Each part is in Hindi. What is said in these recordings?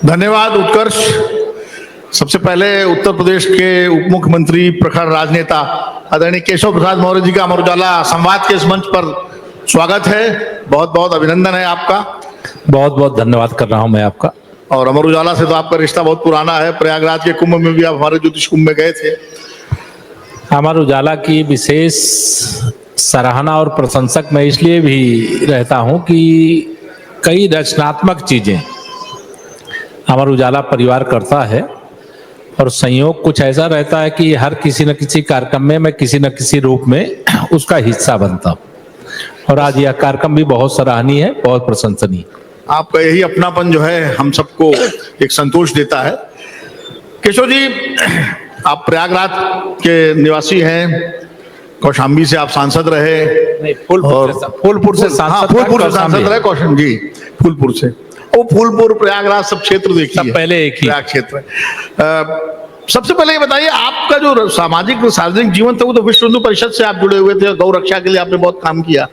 धन्यवाद उत्कर्ष। सबसे पहले उत्तर प्रदेश के उप मुख्यमंत्री, प्रखर राजनेता आदरणीय केशव प्रसाद मौर्य जी का अमर उजाला संवाद के इस मंच पर स्वागत है। बहुत बहुत अभिनंदन है आपका। बहुत बहुत धन्यवाद कर रहा हूं मैं आपका। और अमर उजाला से तो आपका रिश्ता बहुत पुराना है। प्रयागराज के कुंभ में भी आप हमारे ज्योतिष कुंभ में गए थे। अमर उजाला की विशेष सराहना और प्रशंसक मैं इसलिए भी रहता हूं कि कई रचनात्मक चीजें अमर उजाला परिवार करता है और संयोग कुछ ऐसा रहता है कि हर किसी न किसी कार्यक्रम में मैं किसी न किसी रूप में उसका हिस्सा बनता हूं। और आज यह कार्यक्रम भी बहुत सराहनीय है, बहुत प्रशंसनीय। आपका यही अपनापन जो है हम सबको एक संतोष देता है। केशव जी, आप प्रयागराज के निवासी हैं, कौशाम्बी से आप सांसद रहे। नहीं, फूलपुर से सांसद रहे। कौशाम्बी जी, फूलपुर से। वो फूलपुर प्रयागराज सब क्षेत्र देखिए, सब पहले एक ही प्रयाग क्षेत्र। सबसे पहले ये बताइए, आपका जो सामाजिक सार्वजनिक जीवन था वो तो विश्व हिंदू परिषद से आप जुड़े हुए थे। गौ रक्षा के लिए आपने बहुत काम किया,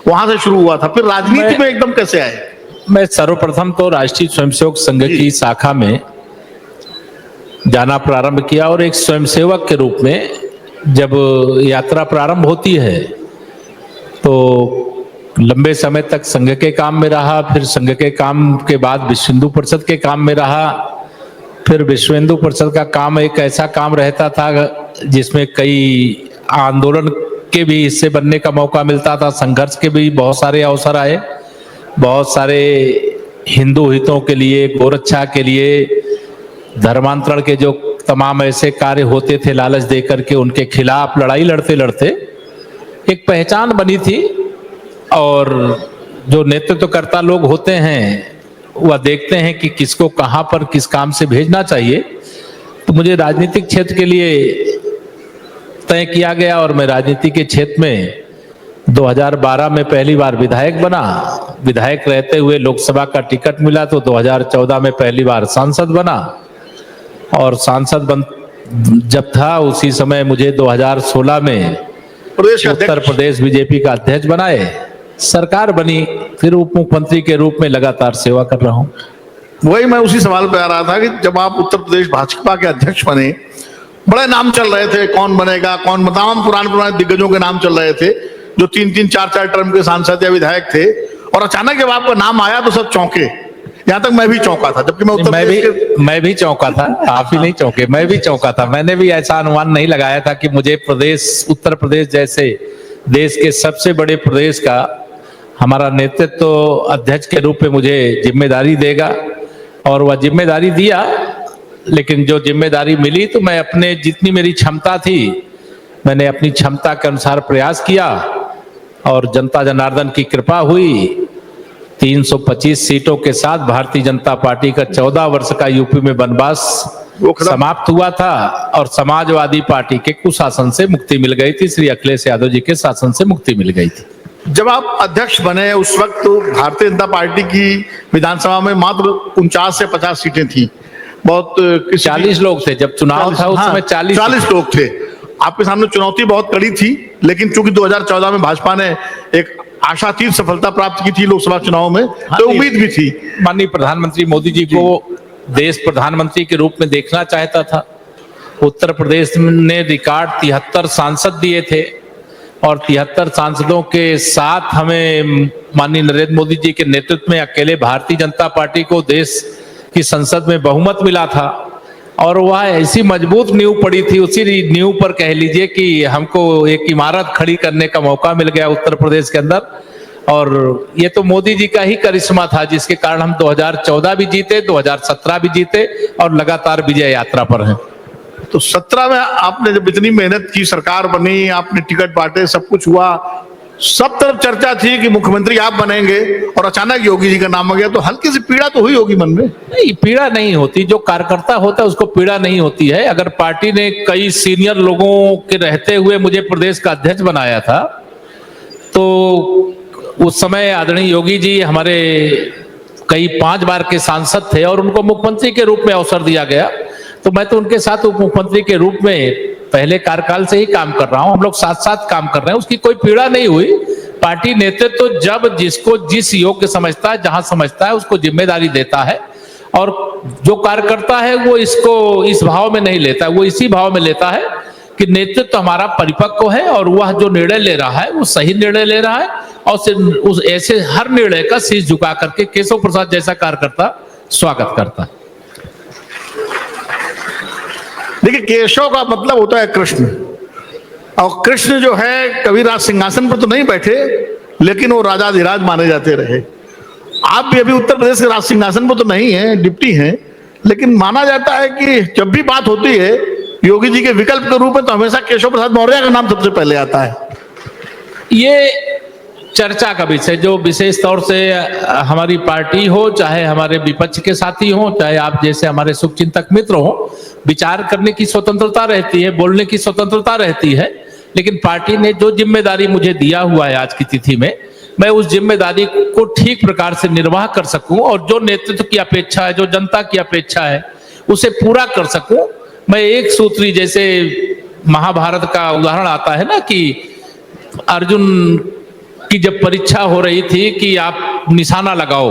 वहां से शुरू हुआ था। फिर राजनीति में एकदम कैसे आए? मैं सर्वप्रथम तो राष्ट्रीय स्वयंसेवक संघ की शाखा में जाना प्रारंभ किया और एक स्वयंसेवक के रूप में जब यात्रा प्रारंभ होती है तो लंबे समय तक संघ के काम में रहा। फिर संघ के काम के बाद विश्व हिंदू परिषद के काम में रहा। फिर विश्व हिंदू परिषद का काम एक ऐसा काम रहता था जिसमें कई आंदोलन के भी हिस्से बनने का मौका मिलता था। संघर्ष के भी बहुत सारे अवसर आए। बहुत सारे हिंदू हितों के लिए, गोरक्षा के लिए, धर्मांतरण के जो तमाम ऐसे कार्य होते थे लालच देकर के, उनके खिलाफ लड़ाई लड़ते लड़ते एक पहचान बनी थी। और जो नेतृत्वकर्ता लोग होते हैं वह देखते हैं कि किसको कहां पर किस काम से भेजना चाहिए। तो मुझे राजनीतिक क्षेत्र के लिए तय किया गया और मैं राजनीति के क्षेत्र में 2012 में पहली बार विधायक बना। विधायक रहते हुए लोकसभा का टिकट मिला तो 2014 में पहली बार सांसद बना। और सांसद जब था उसी समय मुझे 2016 में उत्तर प्रदेश बीजेपी का अध्यक्ष बनाए, सरकार बनी, फिर उप मुख्यमंत्री के रूप में लगातार सेवा कर रहा हूं। वही मैं उसी सवाल पे आ रहा था कि जब आप उत्तर प्रदेश भाजपा के अध्यक्ष बने, बड़े नाम चल रहे थे, कौन बनेगा कौन, तमाम पुराने दिग्गजों के नाम चल रहे थे जो 3-3, 4-4 टर्म के सांसद या विधायक थे। और अचानक जब आपका नाम आया तो सब चौंके, यहां तक मैं भी चौंका था। जबकि मैं भी चौंका था, आप ही नहीं चौंके, मैं भी चौंका था। मैंने भी ऐसा अनुमान नहीं लगाया था कि मुझे उत्तर प्रदेश जैसे देश के सबसे बड़े प्रदेश का हमारा नेतृत्व तो अध्यक्ष के रूप में मुझे जिम्मेदारी देगा। और वह जिम्मेदारी दिया, लेकिन जो जिम्मेदारी मिली तो मैं अपने जितनी मेरी क्षमता थी मैंने अपनी क्षमता के अनुसार प्रयास किया। और जनता जनार्दन की कृपा हुई, 325 सीटों के साथ भारतीय जनता पार्टी का 14 वर्ष का यूपी में वनवास समाप्त हुआ था और समाजवादी पार्टी के कुशासन से मुक्ति मिल गई थी। श्री अखिलेश यादव जी के शासन से मुक्ति मिल गई थी। जब आप अध्यक्ष बने उस वक्त तो भारतीय जनता पार्टी की विधानसभा में मात्र 49 से 50 सीटें थी। बहुत 40 लोग थे जब चुनाव था, उस समय 40 लोग थे। आपके सामने चुनौती बहुत कड़ी थी, लेकिन चूंकि 2014 में भाजपा ने एक आशातीत सफलता प्राप्त की थी लोकसभा चुनाव में, तो उम्मीद भी थी। माननीय प्रधानमंत्री मोदी जी को देश प्रधानमंत्री के रूप में देखना चाहता था। उत्तर प्रदेश ने रिकॉर्ड 73 सांसद दिए थे और 73 सांसदों के साथ हमें माननीय नरेंद्र मोदी जी के नेतृत्व में अकेले भारतीय जनता पार्टी को देश की संसद में बहुमत मिला था। और वह ऐसी मजबूत नींव पड़ी थी, उसी नींव पर कह लीजिए कि हमको एक इमारत खड़ी करने का मौका मिल गया उत्तर प्रदेश के अंदर। और ये तो मोदी जी का ही करिश्मा था जिसके कारण हम 2014 भी जीते, 2017 भी जीते और लगातार विजय यात्रा पर हैं। तो 17 में आपने जब इतनी मेहनत की, सरकार बनी, आपने टिकट बांटे, सब कुछ हुआ, सब तरफ चर्चा थी कि मुख्यमंत्री आप बनेंगे और अचानक योगी जी का नाम आ गया, तो हल्की सी पीड़ा तो हुई होगी मन में? नहीं, पीड़ा नहीं होती। जो कार्यकर्ता होता है उसको पीड़ा नहीं होती है। अगर पार्टी ने कई सीनियर लोगों के रहते हुए मुझे प्रदेश का अध्यक्ष बनाया था तो उस समय आदरणीय योगी जी हमारे कई 5 बार के सांसद थे और उनको मुख्यमंत्री के रूप में अवसर दिया गया। तो मैं तो उनके साथ उप मुख्यमंत्री के रूप में पहले कार्यकाल से ही काम कर रहा हूं। हम लोग साथ साथ काम कर रहे हैं, उसकी कोई पीड़ा नहीं हुई। पार्टी नेतृत्व तो जब जिसको जिस योग्य समझता है, जहां समझता है उसको जिम्मेदारी देता है और जो कार्यकर्ता है वो इसको इस भाव में नहीं लेता, वो इसी भाव में लेता है कि नेतृत्व हमारा परिपक्व है और वह जो निर्णय ले रहा है वो सही निर्णय ले रहा है, और उस ऐसे हर निर्णय का शीश झुका करके केशव प्रसाद जैसा कार्यकर्ता स्वागत करता है। देखिए, केशव का मतलब होता है कृष्ण, और कृष्ण जो है कभी राज सिंहासन पर तो नहीं बैठे, लेकिन वो राजाधिराज माने जाते रहे। आप भी अभी उत्तर प्रदेश के राज सिंहासन पर तो नहीं है, डिप्टी हैं, लेकिन माना जाता है कि जब भी बात होती है योगी जी के विकल्प के रूप में तो हमेशा केशव प्रसाद मौर्य का नाम सबसे पहले आता है। ये चर्चा का विषय, जो विशेष तौर से हमारी पार्टी हो, चाहे हमारे विपक्ष के साथी हो, चाहे आप जैसे हमारे शुभचिंतक मित्र हो, विचार करने की स्वतंत्रता रहती है, बोलने की स्वतंत्रता रहती है, लेकिन पार्टी ने जो जिम्मेदारी मुझे दिया हुआ है आज की तिथि में, मैं उस जिम्मेदारी को ठीक प्रकार से निर्वाह कर सकूं और जो नेतृत्व की अपेक्षा है, जो जनता की अपेक्षा है, उसे पूरा कर सकूं। मैं एक सूत्री, जैसे महाभारत का उदाहरण आता है ना कि अर्जुन की जब परीक्षा हो रही थी कि आप निशाना लगाओ,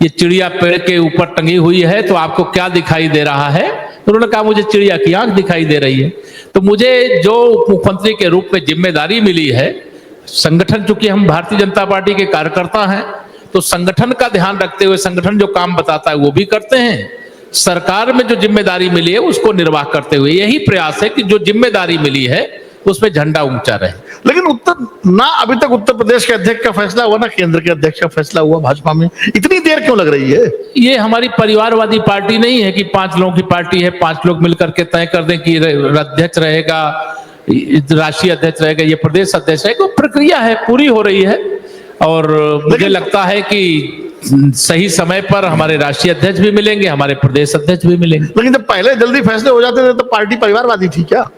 ये चिड़िया पेड़ के ऊपर टंगी हुई है तो आपको क्या दिखाई दे रहा है, तो उन्होंने कहा मुझे चिड़िया की आंख दिखाई दे रही है। तो मुझे जो उप मुख्यमंत्री के रूप में जिम्मेदारी मिली है, संगठन, चूंकि हम भारतीय जनता पार्टी के कार्यकर्ता हैं तो संगठन का ध्यान रखते हुए संगठन जो काम बताता है वो भी करते हैं, सरकार में जो जिम्मेदारी मिली है उसको निर्वाह करते हुए यही प्रयास है कि जो जिम्मेदारी मिली है उसमें झंडा ऊंचा रहे। लेकिन अभी तक उत्तर प्रदेश के अध्यक्ष का फैसला हुआ, ना केंद्र के अध्यक्ष का फैसला हुआ, भाजपा में इतनी देर क्यों लग रही है? ये हमारी परिवारवादी पार्टी नहीं है कि 5 लोगों की पार्टी है, 5 लोग मिलकर के तय कर दें कि अध्यक्ष रहेगा, राष्ट्रीय अध्यक्ष रहेगा, ये प्रदेश अध्यक्ष रहेगा। प्रक्रिया है, पूरी हो रही है, और मुझे लगता है कि सही समय पर हमारे राष्ट्रीय अध्यक्ष भी मिलेंगे, हमारे प्रदेश अध्यक्ष भी मिलेंगे। लेकिन जब पहले जल्दी फैसले हो जाते थे तो पार्टी परिवारवादी थी क्या?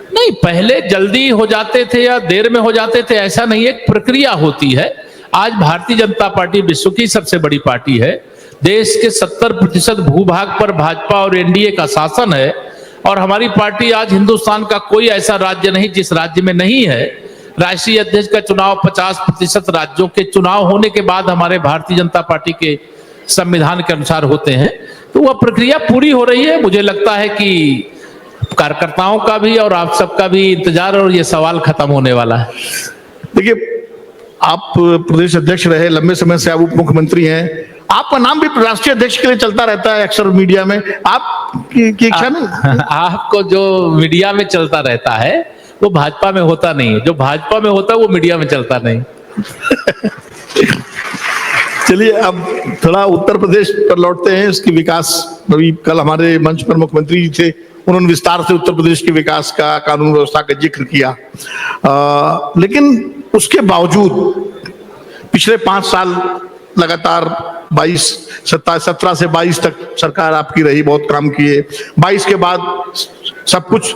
नहीं, पहले जल्दी हो जाते थे या देर में हो जाते थे ऐसा नहीं, एक प्रक्रिया होती है। आज भारतीय जनता पार्टी विश्व की सबसे बड़ी पार्टी है, देश के 70% भूभाग पर भाजपा और एनडीए का शासन है, और हमारी पार्टी आज हिंदुस्तान का कोई ऐसा राज्य नहीं जिस राज्य में नहीं है। राष्ट्रीय अध्यक्ष का चुनाव 50% राज्यों के चुनाव होने के बाद हमारे भारतीय जनता पार्टी के संविधान के अनुसार होते हैं, तो वह प्रक्रिया पूरी हो रही है। मुझे लगता है कि कार्यकर्ताओं का भी और आप सबका भी इंतजार और ये सवाल खत्म होने वाला है। देखिए, आप प्रदेश अध्यक्ष रहे, लंबे समय से आप उप मुख्यमंत्री हैं, आपका नाम भी राष्ट्रीय अध्यक्ष के लिए चलता रहता है अक्सर मीडिया में, आपकी इच्छा नहीं? आपको जो मीडिया में चलता रहता है वो भाजपा में होता नहीं है, जो भाजपा में होता है वो मीडिया में चलता नहीं। चलिए, अब थोड़ा उत्तर प्रदेश पर लौटते हैं, इसकी विकास। अभी कल हमारे मंच पर मुख्यमंत्री जी थे, उन्होंने विस्तार से उत्तर प्रदेश के विकास का, कानून व्यवस्था का जिक्र किया, लेकिन उसके बावजूद पिछले 5 साल लगातार 17 से 22 तक सरकार आपकी रही, बहुत काम किए। 22 के बाद सब कुछ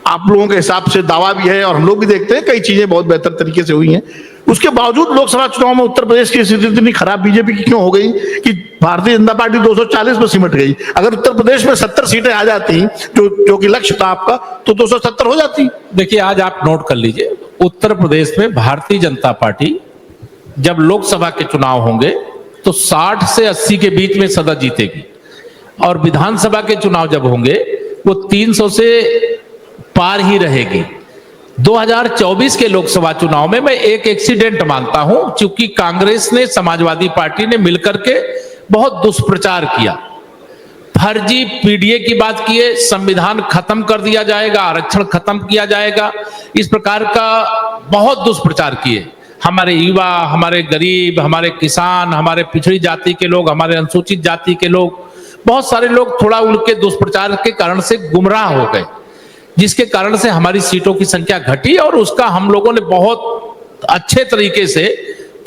आप लोगों के हिसाब से दावा भी है और हम लोग भी देखते हैं कई चीजें बहुत बेहतर तरीके से हुई हैं। उसके बावजूद लोकसभा चुनाव में उत्तर प्रदेश की स्थिति इतनी खराब बीजेपी की क्यों हो गई कि भारतीय जनता पार्टी 240 में सिमट गई? अगर उत्तर प्रदेश में 70 सीटें आ जाती जो कि लक्ष्य था आपका, तो 270 हो जाती। देखिए, आज आप नोट कर लीजिए, उत्तर प्रदेश में भारतीय जनता पार्टी जब लोकसभा के चुनाव होंगे तो 60 से 80 के बीच में सदस्य जीतेगी, और विधानसभा के चुनाव जब होंगे वो 300 से पार ही रहेगी। 2024 के लोकसभा चुनाव में मैं एक एक्सीडेंट मानता हूं, क्योंकि कांग्रेस ने, समाजवादी पार्टी ने मिलकर के बहुत दुष्प्रचार किया, फर्जी पीडीए की बात किए, संविधान खत्म कर दिया जाएगा, आरक्षण खत्म किया जाएगा, इस प्रकार का बहुत दुष्प्रचार किए। हमारे युवा, हमारे गरीब, हमारे किसान, हमारे पिछड़ी जाति के लोग, हमारे अनुसूचित जाति के लोग, बहुत सारे लोग थोड़ा उनके दुष्प्रचार के कारण से गुमराह हो गए, जिसके कारण से हमारी सीटों की संख्या घटी, और उसका हम लोगों ने बहुत अच्छे तरीके से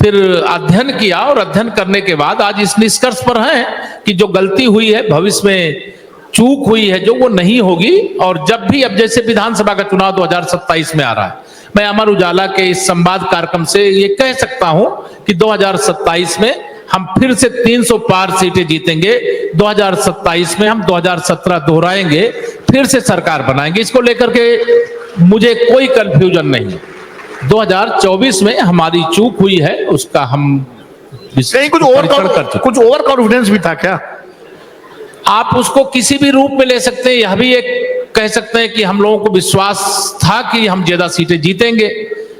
फिर अध्ययन किया, और अध्ययन करने के बाद आज इस निष्कर्ष पर हैं कि जो गलती हुई है, भविष्य में चूक हुई है जो, वो नहीं होगी। और जब भी, अब जैसे विधानसभा का चुनाव 2027 में आ रहा है, मैं अमर उजाला के इस संवाद कार्यक्रम से ये कह सकता हूं कि 2027 में हम फिर से 300 पार सीटें जीतेंगे। 2027 में हम 2017 दोहराएंगे, फिर से सरकार बनाएंगे। इसको लेकर के मुझे कोई कंफ्यूजन नहीं। 2024 में हमारी चूक हुई है, उसका हम कुछ ओवर कॉन्फिडेंस भी था क्या? आप उसको किसी भी रूप में ले सकते हैं। यह भी एक कह सकते हैं कि हम लोगों को विश्वास था कि हम ज्यादा सीटें जीतेंगे,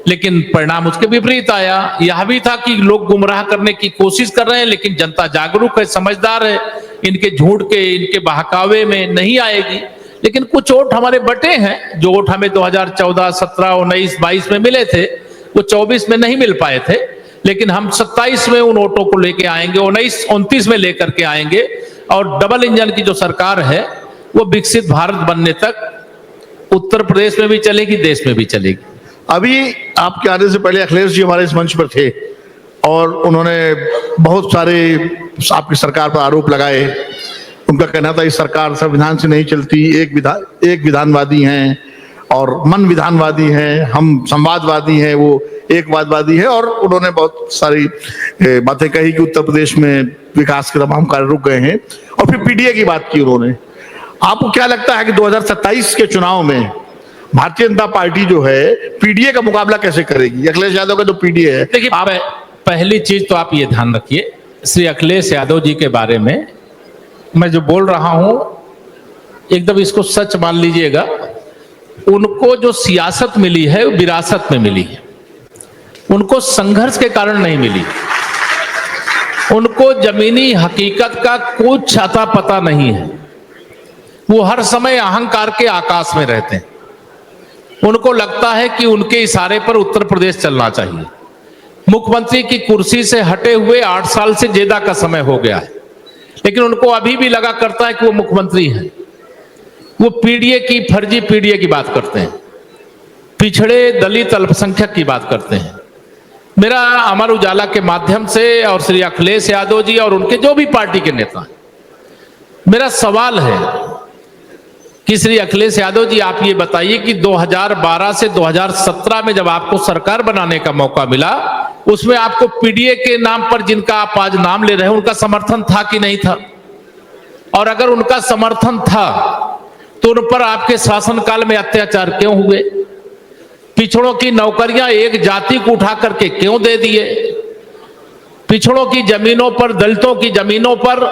लेकिन परिणाम उसके विपरीत आया। यह भी था कि लोग गुमराह करने की कोशिश कर रहे हैं, लेकिन जनता जागरूक है, समझदार है, इनके झूठ के, इनके बहकावे में नहीं आएगी। लेकिन कुछ वोट हमारे बटे हैं, जो वोट हमें 2014, 17, 19, 22 में मिले थे, वो 24 में नहीं मिल पाए थे। लेकिन हम 27 में उन वोटों को लेके आएंगे, 19, 29 में लेकर के आएंगे, और डबल इंजन की जो सरकार है वो विकसित भारत बनने तक उत्तर प्रदेश में भी चलेगी, देश में भी चलेगी। अभी आपके आने से पहले अखिलेश जी हमारे इस मंच पर थे और उन्होंने बहुत सारे आपकी सरकार पर आरोप लगाए। उनका कहना था इस सरकार संविधान से नहीं चलती, एक विधानवादी हैं और मन विधानवादी हैं, हम संवादवादी हैं, वो एकवादवादी है। और उन्होंने बहुत सारी बातें कही कि उत्तर प्रदेश में विकास के तमाम कार्य रुक गए हैं। और फिर पीडीए की बात की उन्होंने। आपको क्या लगता है कि 2027 के चुनाव में भारतीय जनता पार्टी जो है पीडीए का मुकाबला कैसे करेगी? अखिलेश यादव का जो पीडीए है, देखिए, पहली चीज तो आप ये ध्यान रखिए, श्री अखिलेश यादव जी के बारे में मैं जो बोल रहा हूं एकदम इसको सच मान लीजिएगा। उनको जो सियासत मिली है वो विरासत में मिली है, उनको संघर्ष के कारण नहीं मिली। उनको जमीनी हकीकत का कुछ अता पता नहीं है। वो हर समय अहंकार के आकाश में रहते हैं। उनको लगता है कि उनके इशारे पर उत्तर प्रदेश चलना चाहिए। मुख्यमंत्री की कुर्सी से हटे हुए 8 साल से ज्यादा का समय हो गया है, लेकिन उनको अभी भी लगा करता है कि वो मुख्यमंत्री हैं। वो पीडीए की, फर्जी पीडीए की बात करते हैं, पिछड़े दलित अल्पसंख्यक की बात करते हैं। मेरा अमर उजाला के माध्यम से और श्री अखिलेश यादव जी और उनके जो भी पार्टी के नेता हैं, मेरा सवाल है कि श्री अखिलेश यादव जी आप ये बताइए कि 2012 से 2017 में जब आपको सरकार बनाने का मौका मिला, उसमें आपको पीडीए के नाम पर जिनका आप आज नाम ले रहे हैं उनका समर्थन था कि नहीं था? और अगर उनका समर्थन था तो उन पर आपके शासनकाल में अत्याचार क्यों हुए? पिछड़ों की नौकरियां एक जाति को उठा करके क्यों दे दिए? पिछड़ों की जमीनों पर, दलितों की जमीनों पर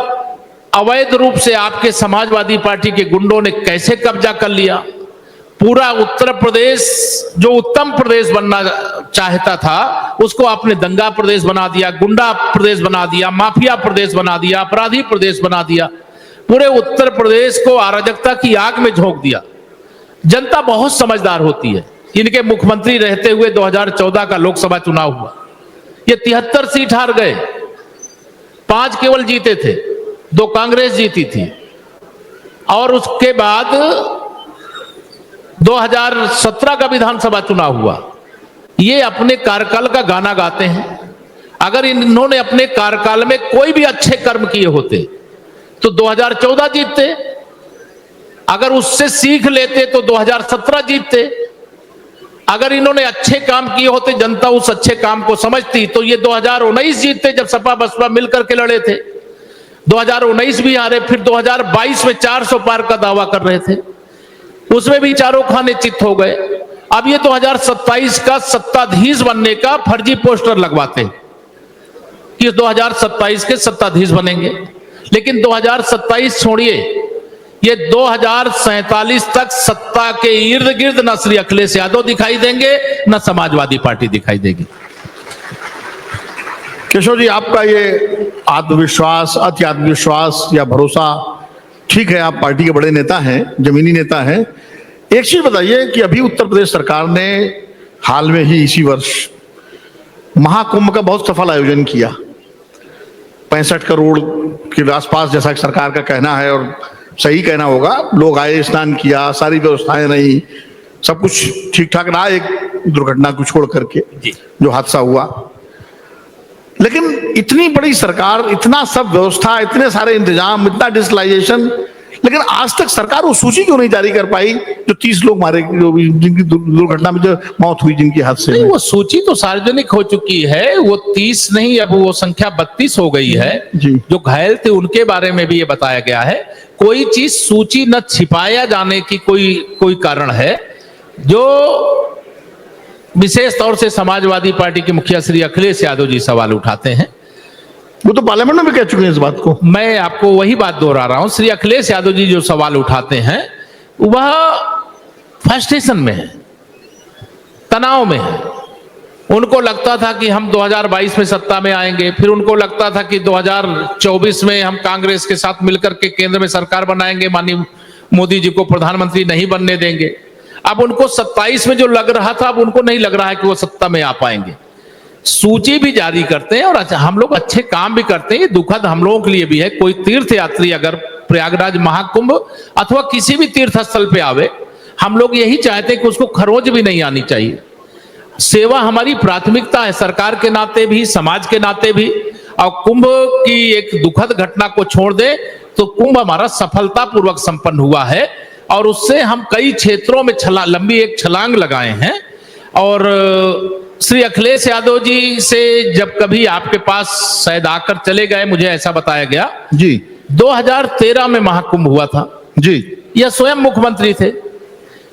अवैध रूप से आपके समाजवादी पार्टी के गुंडों ने कैसे कब्जा कर लिया? पूरा उत्तर प्रदेश जो उत्तम प्रदेश बनना चाहता था उसको आपने दंगा प्रदेश बना दिया, गुंडा प्रदेश बना दिया, माफिया प्रदेश बना दिया, अपराधी प्रदेश बना दिया। पूरे उत्तर प्रदेश को अराजकता की आग में झोंक दिया। जनता बहुत समझदार होती है। इनके मुख्यमंत्री रहते हुए 2014 का लोकसभा चुनाव हुआ, ये 73 सीट हार गए, 5 केवल जीते थे, 2 कांग्रेस जीती थी। और उसके बाद 2017 का विधानसभा चुनाव हुआ। ये अपने कार्यकाल का गाना गाते हैं। अगर इन्होंने अपने कार्यकाल में कोई भी अच्छे कर्म किए होते तो 2014 जीतते, अगर उससे सीख लेते तो 2017 जीतते। अगर इन्होंने अच्छे काम किए होते, जनता उस अच्छे काम को समझती, तो ये 2019 जीतते जब सपा बसपा मिलकर के लड़े थे। 2019 भी हारे, फिर 2022 में 400 पार का दावा कर रहे थे, उसमें भी चारों खाने चित हो गए। अब ये 2027 का सत्ताधीश बनने का फर्जी पोस्टर लगवाते हैं कि 2027 के सत्ताधीश बनेंगे। लेकिन 2027 छोड़िए, ये 2047 तक सत्ता के इर्द गिर्द न श्री अखिलेश यादव दिखाई देंगे, न समाजवादी पार्टी दिखाई देगी। केशव जी, आपका ये आत्मविश्वास, अति आत्मविश्वास या भरोसा, ठीक है, आप पार्टी के बड़े नेता हैं, जमीनी नेता हैं। एक चीज बताइए कि अभी उत्तर प्रदेश सरकार ने हाल में ही इसी वर्ष महाकुंभ का बहुत सफल आयोजन किया। 65 करोड़ के आसपास, जैसा कि सरकार का कहना है, और सही कहना होगा, लोग आए, स्नान किया, सारी व्यवस्थाएं रही, सब कुछ ठीक ठाक रहा, एक दुर्घटना को छोड़ करके जो हादसा हुआ। लेकिन इतनी बड़ी सरकार, इतना सब व्यवस्था, इतने सारे इंतजाम, इतना डिजिटलाइजेशन, लेकिन आज तक सरकार वो सूची क्यों नहीं जारी कर पाई जो 30 लोग मारे, जो जिनकी दुर्घटना में जो मौत हुई, जिनकी हादसे में? वो सूची तो सार्वजनिक हो चुकी है। वो 30 नहीं, अब वो संख्या 32 हो गई है। जो घायल थे उनके बारे में भी ये बताया गया है। कोई चीज सूची न छिपाया जाने की कोई कारण है। जो विशेष तौर से समाजवादी पार्टी के मुखिया श्री अखिलेश यादव जी सवाल उठाते हैं, वो तो पार्लियामेंट में भी कह चुके हैं इस बात को। मैं आपको वही बात दोहरा रहा हूं, श्री अखिलेश यादव जी जो सवाल उठाते हैं वह फ्रस्ट्रेशन में है, तनाव में है। उनको लगता था कि हम 2022 में सत्ता में आएंगे, फिर उनको लगता था कि 2024 में हम कांग्रेस के साथ मिलकर के केंद्र में सरकार बनाएंगे, माननीय मोदी जी को प्रधानमंत्री नहीं बनने देंगे। अब उनको 27 में जो लग रहा था, अब उनको नहीं लग रहा है कि वो सत्ता में आ पाएंगे। सूची भी जारी करते हैं और हम लोग अच्छे काम भी करते हैं। ये दुखद हम लोगों के लिए भी है। कोई तीर्थ यात्री अगर प्रयागराज महाकुंभ अथवा किसी भी तीर्थ स्थल पे आवे, हम लोग यही चाहते हैं कि उसको खरोंच भी नहीं आनी चाहिए। सेवा हमारी प्राथमिकता है, सरकार के नाते भी, समाज के नाते भी। और कुंभ की एक दुखद घटना को छोड़ दे तो कुंभ हमारा सफलतापूर्वक संपन्न हुआ है और उससे हम कई क्षेत्रों में लंबी एक छलांग लगाए हैं। और श्री अखिलेश यादव जी से जब कभी आपके पास शायद आकर चले गए, मुझे ऐसा बताया गया जी 2013 में महाकुंभ हुआ था जी, यह स्वयं मुख्यमंत्री थे।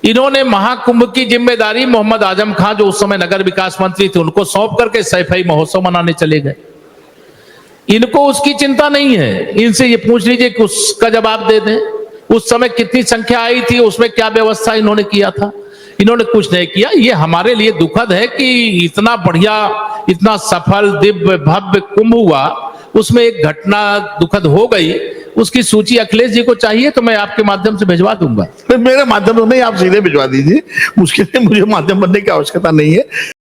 इन्होंने महाकुंभ की जिम्मेदारी मोहम्मद आजम खान जो उस समय नगर विकास मंत्री थे उनको सौंप करके सैफई महोत्सव मनाने चले गए। इनको उसकी चिंता नहीं है। इनसे ये पूछ लीजिए कि उसका जवाब दे दें, उस समय कितनी संख्या आई थी, उसमें क्या व्यवस्था इन्होंने किया था। इन्होंने कुछ नहीं किया। ये हमारे लिए दुखद है कि इतना बढ़िया, इतना सफल, दिव्य, भव्य कुंभ हुआ, उसमें एक घटना दुखद हो गई। उसकी सूची अखिलेश जी को चाहिए तो मैं आपके माध्यम से भिजवा दूंगा। मेरे माध्यम से नहीं, आप सीधे भिजवा दीजिए, उसके लिए मुझे माध्यम बनने की आवश्यकता नहीं है।